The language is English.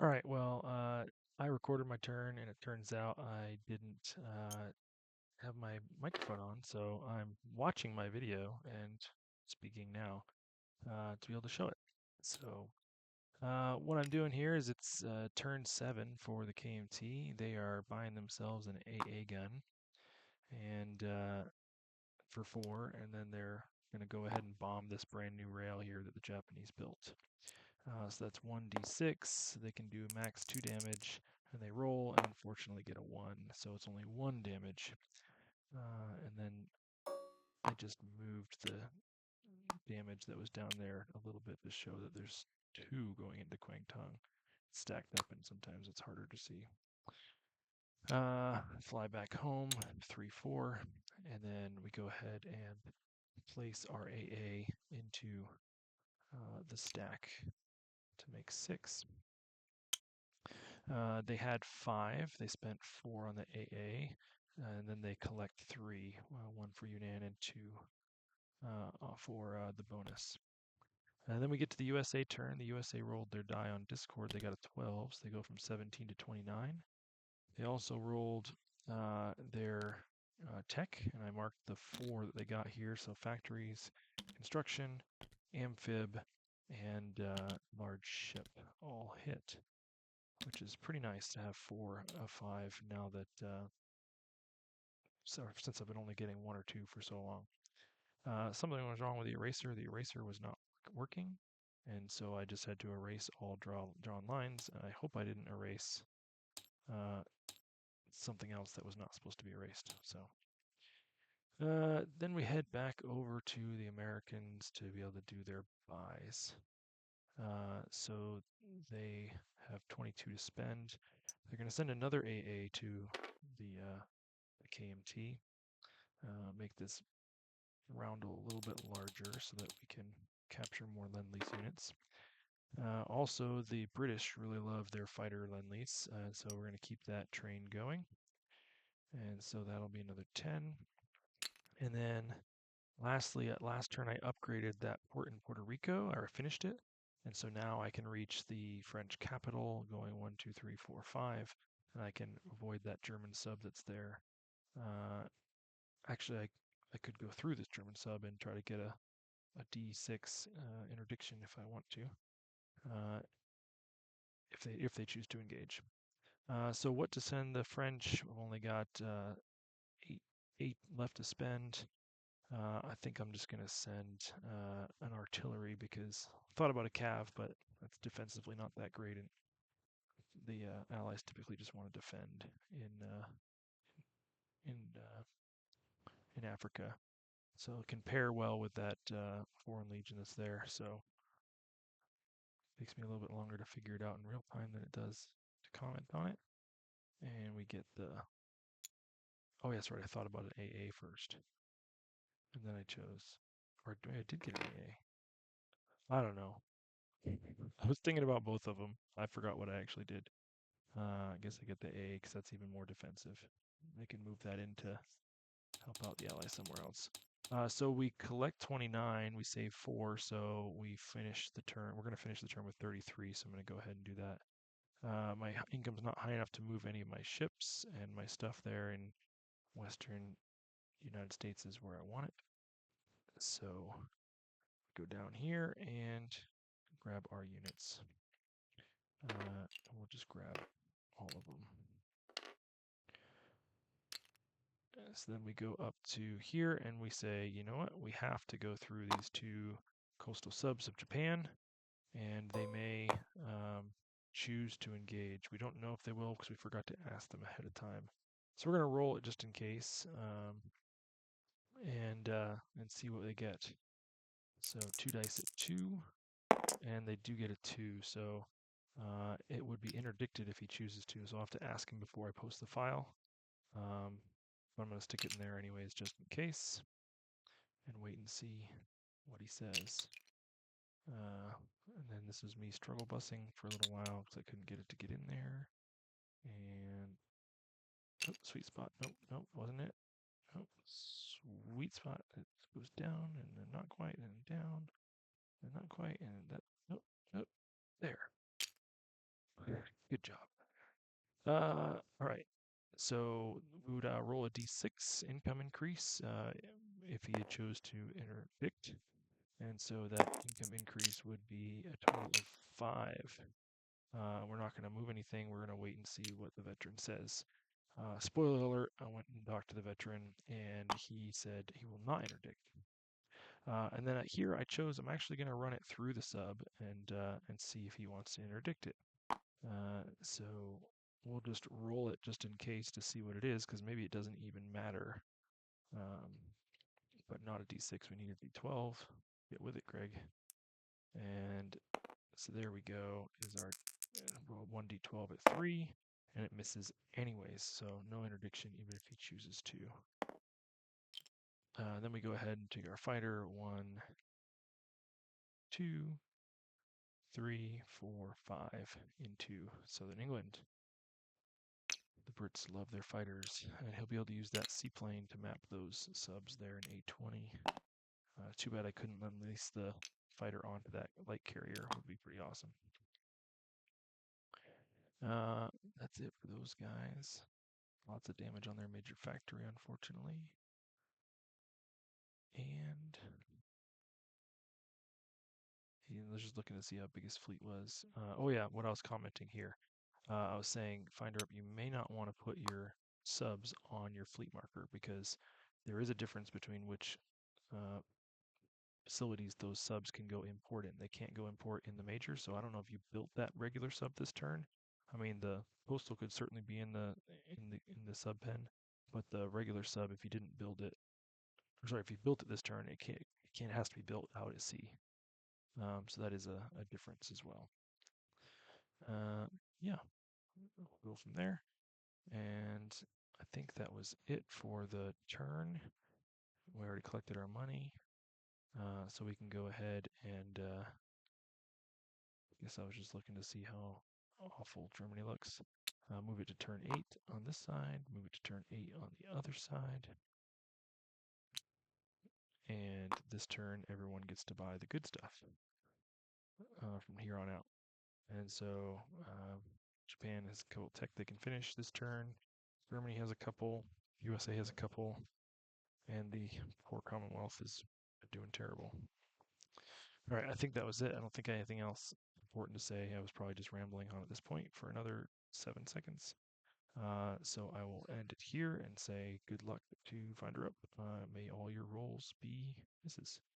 All right, well, I recorded my turn, and it turns out I didn't have my microphone on, so I'm watching my video and speaking now to be able to show it. So, what I'm doing here is it's turn 7 for the KMT. They are buying themselves an AA gun and for 4, and then they're going to go ahead and bomb this brand new rail here that the Japanese built. So that's 1d6. They can do max 2 damage, and they roll, and unfortunately get a 1, so it's only 1 damage. And then I just moved the damage that was down there a little bit to show that there's 2 going into Quang Tong. It's stacked up, and sometimes it's harder to see. Fly back home, 3-4, and then we go ahead and place our AA into the stack to make 6. They had 5. They spent 4 on the AA, and then they collect 3, 1 for Yunnan and 2 for the bonus. And then we get to the USA turn. The USA rolled their die on Discord. They got a 12, so they go from 17 to 29. They also rolled their tech, and I marked the 4 that they got here. So factories, construction, amphib, and large ship all hit, which is pretty nice to have 4 of 5 now that since I've been only getting 1 or 2 for so long. Something was wrong with the eraser. The eraser was not working, and so I just had to erase all drawn lines. And I hope I didn't erase something else that was not supposed to be erased. So then we head back over to the Americans to be able to do their buys. So they have 22 to spend. They're going to send another AA to the KMT. Make this roundel a little bit larger so that we can capture more Lend-Lease units. Also, the British really love their fighter Lend-Lease, so we're going to keep that train going. And so that'll be another 10. And then lastly, at last turn, I upgraded that port in Puerto Rico, or finished it. And so now I can reach the French capital going 1, 2, 3, 4, 5, and I can avoid that German sub that's there. Actually, I could go through this German sub and try to get a D6 interdiction if I want to, if they choose to engage. So what to send the French? We've only got 8 left to spend. I think I'm just going to send an artillery because I thought about a cav, but that's defensively not that great, and the allies typically just want to defend in in Africa. So it can pair well with that foreign legion that's there. So it takes me a little bit longer to figure it out in real time than it does to comment on it. And we get the, oh, yes, right, I thought about an AA first. And then I chose, or I did get an AA. I don't know. I was thinking about both of them. I forgot what I actually did. I guess I get the A because that's even more defensive. I can move that in to help out the ally somewhere else. So we collect 29, we save 4, so we finish the turn. We're going to finish the turn with 33, so I'm going to go ahead and do that. My income's not high enough to move any of my ships, and my stuff there in Western United States is where I want it. So go down here and grab our units. We'll just grab all of them. So then we go up to here and we say, you know what, we have to go through these 2 coastal subs of Japan, and they may choose to engage. We don't know if they will because we forgot to ask them ahead of time. So we're going to roll it just in case and see what they get. So 2 dice at 2, and they do get a 2, so it would be interdicted if he chooses to, so I'll have to ask him before I post the file. But I'm going to stick it in there anyways, just in case, and wait and see what he says. And then this is me struggle bussing for a little while because I couldn't get it to get in there. And oh, sweet spot. Nope, wasn't it? Oh, sweet spot. It goes down and then not quite, and then down, and not quite, and that. Nope. There. Good job. All right. So we would roll a d6 income increase if he had chose to interdict. And so that income increase would be a total of 5. We're not going to move anything. We're going to wait and see what the veteran says. Spoiler alert, I went and talked to the veteran, and he said he will not interdict. And then here I chose, I'm actually going to run it through the sub and see if he wants to interdict it. So we'll just roll it just in case to see what it is, because maybe it doesn't even matter. But not a d6, we need a d12. Get with it, Greg. And so there we go, is our roll 1d12 at 3, and it misses anyways, so no interdiction even if he chooses to. Then we go ahead and take our fighter, 1, 2, 3, 4, 5 into Southern England. The Brits love their fighters, and he'll be able to use that seaplane to map those subs there in 820. Too bad I couldn't unleash the fighter onto that light carrier. Would be pretty awesome. That's it for those guys. Lots of damage on their major factory, unfortunately. And I was just looking to see how big his fleet was. Oh yeah, what I was commenting here. I was saying, Finder Up, you may not want to put your subs on your fleet marker because there is a difference between which facilities those subs can go import in. They can't go import in the major, so I don't know if you built that regular sub this turn. I mean, the postal could certainly be in the sub pen, but the regular sub, if you didn't build it, or sorry, if you built it this turn, it has to be built out at sea. So that is a difference as well. Yeah, we'll go from there. And I think that was it for the turn. We already collected our money. So we can go ahead and I guess I was just looking to see how awful Germany looks. Move it to turn 8 on this side, move it to turn 8 on the other side. And this turn, everyone gets to buy the good stuff from here on out. And so Japan has a couple tech they can finish this turn. Germany has a couple. USA has a couple. And the poor Commonwealth is doing terrible. All right, I think that was it. I don't think anything else important to say. I was probably just rambling on at this point for another 7 seconds. So I will end it here and say good luck to Finder Up. May all your rolls be misses.